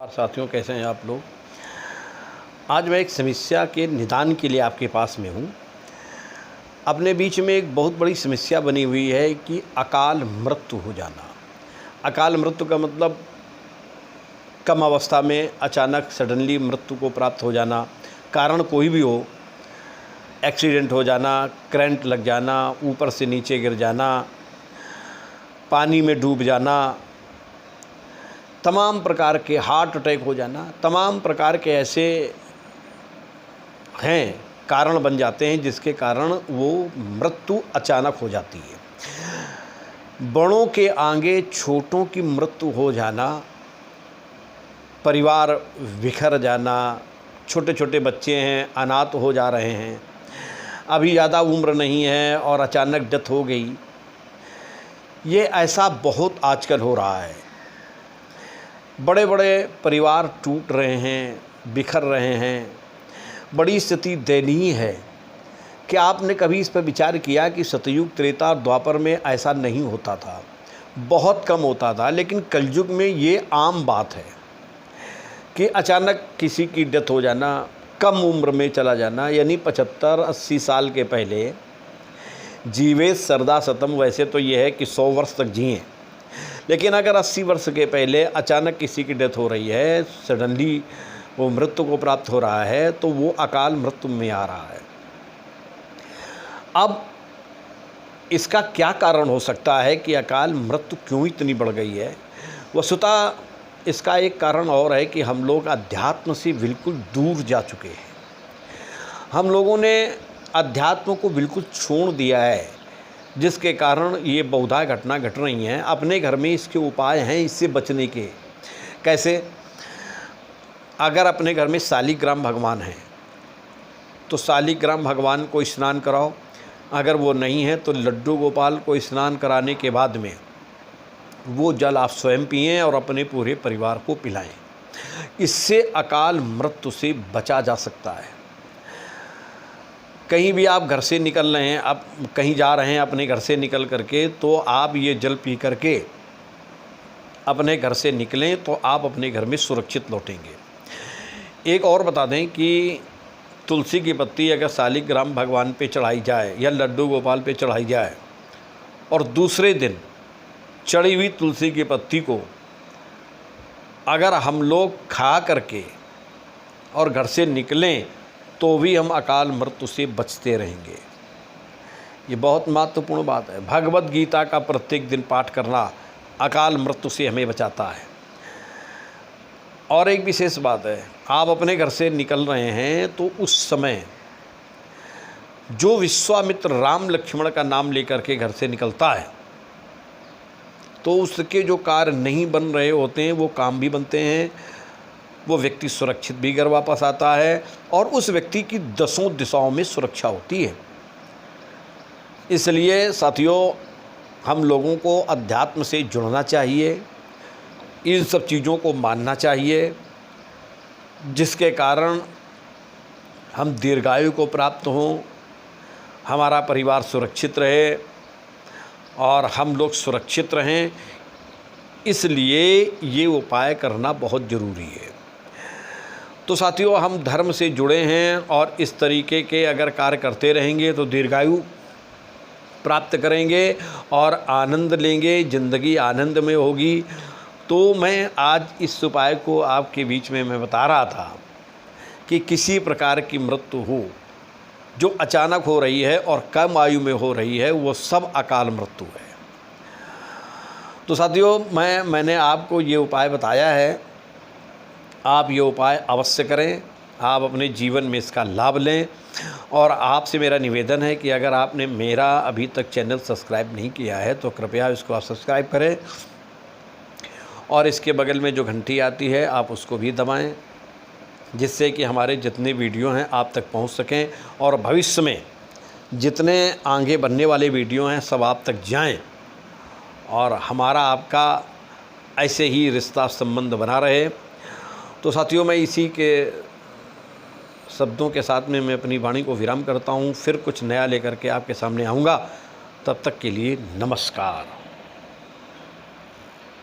साथियों, कैसे हैं आप लोग। आज मैं एक समस्या के निदान के लिए आपके पास में हूँ। अपने बीच में एक बहुत बड़ी समस्या बनी हुई है कि अकाल मृत्यु हो जाना। अकाल मृत्यु का मतलब कम अवस्था में अचानक सडनली मृत्यु को प्राप्त हो जाना, कारण कोई भी हो, एक्सीडेंट हो जाना, करंट लग जाना, ऊपर से नीचे गिर जाना, पानी में डूब जाना, तमाम प्रकार के हार्ट अटैक हो जाना, तमाम प्रकार के ऐसे हैं कारण बन जाते हैं जिसके कारण वो मृत्यु अचानक हो जाती है। बड़ों के आगे छोटों की मृत्यु हो जाना, परिवार बिखर जाना, छोटे छोटे बच्चे हैं अनाथ हो जा रहे हैं, अभी ज़्यादा उम्र नहीं है और अचानक डेथ हो गई। ये ऐसा बहुत आजकल हो रहा है। बड़े बड़े परिवार टूट रहे हैं, बिखर रहे हैं। बड़ी स्थिति दयनीय है कि आपने कभी इस पर विचार किया कि सतयुग, त्रेता और द्वापर में ऐसा नहीं होता था, बहुत कम होता था, लेकिन कलयुग में ये आम बात है कि अचानक किसी की डेथ हो जाना, कम उम्र में चला जाना। यानी 75-80 साल के पहले जीवे सरदा सतम, वैसे तो ये है कि 100 वर्ष तक जिए, लेकिन अगर 80 वर्ष के पहले अचानक किसी की डेथ हो रही है, सडनली वो मृत्यु को प्राप्त हो रहा है, तो वो अकाल मृत्यु में आ रहा है। अब इसका क्या कारण हो सकता है कि अकाल मृत्यु क्यों इतनी बढ़ गई है? वस्तुतः इसका एक कारण और है कि हम लोग अध्यात्म से बिल्कुल दूर जा चुके हैं। हम लोगों ने अध्यात्म को बिल्कुल छोड़ दिया है, जिसके कारण ये बहुधा घटना घट रही हैं। अपने घर में इसके उपाय हैं इससे बचने के। कैसे? अगर अपने घर में शालिग्राम भगवान हैं तो शालिग्राम भगवान को स्नान कराओ। अगर वो नहीं है तो लड्डू गोपाल को स्नान कराने के बाद में वो जल आप स्वयं पिएं और अपने पूरे परिवार को पिलाएं। इससे अकाल मृत्यु से बचा जा सकता है। कहीं भी आप घर से निकल रहे हैं, आप कहीं जा रहे हैं अपने घर से निकल करके, तो आप ये जल पी करके अपने घर से निकलें तो आप अपने घर में सुरक्षित लौटेंगे। एक और बता दें कि तुलसी की पत्ती अगर शालिग्राम भगवान पे चढ़ाई जाए या लड्डू गोपाल पे चढ़ाई जाए और दूसरे दिन चढ़ी हुई तुलसी की पत्ती को अगर हम लोग खा करके और घर से निकलें तो भी हम अकाल मृत्यु से बचते रहेंगे। ये बहुत महत्वपूर्ण बात है। भगवत गीता का प्रत्येक दिन पाठ करना अकाल मृत्यु से हमें बचाता है। और एक विशेष बात है, आप अपने घर से निकल रहे हैं तो उस समय जो विश्वामित्र राम लक्ष्मण का नाम लेकर के घर से निकलता है तो उसके जो कार्य नहीं बन रहे होते हैं वो काम भी बनते हैं, वो व्यक्ति सुरक्षित भी घर वापस आता है और उस व्यक्ति की 10 दिशाओं में सुरक्षा होती है। इसलिए साथियों, हम लोगों को अध्यात्म से जुड़ना चाहिए, इन सब चीज़ों को मानना चाहिए, जिसके कारण हम दीर्घायु को प्राप्त हों, हमारा परिवार सुरक्षित रहे और हम लोग सुरक्षित रहें। इसलिए ये उपाय करना बहुत ज़रूरी है। तो साथियों, हम धर्म से जुड़े हैं और इस तरीके के अगर कार्य करते रहेंगे तो दीर्घायु प्राप्त करेंगे और आनंद लेंगे, ज़िंदगी आनंद में होगी। तो मैं आज इस उपाय को आपके बीच में मैं बता रहा था कि किसी प्रकार की मृत्यु हो जो अचानक हो रही है और कम आयु में हो रही है, वो सब अकाल मृत्यु है। तो साथियों, मैंने आपको ये उपाय बताया है, आप ये उपाय अवश्य करें, आप अपने जीवन में इसका लाभ लें। और आपसे मेरा निवेदन है कि अगर आपने मेरा अभी तक चैनल सब्सक्राइब नहीं किया है तो कृपया इसको आप सब्सक्राइब करें और इसके बगल में जो घंटी आती है आप उसको भी दबाएं, जिससे कि हमारे जितने वीडियो हैं आप तक पहुंच सकें और भविष्य में जितने आगे बनने वाले वीडियो हैं सब आप तक जाएं और हमारा आपका ऐसे ही रिश्ता संबंध बना रहे। तो साथियों, मैं इसी के शब्दों के साथ में मैं अपनी वाणी को विराम करता हूँ। फिर कुछ नया लेकर के आपके सामने आऊँगा। तब तक के लिए नमस्कार।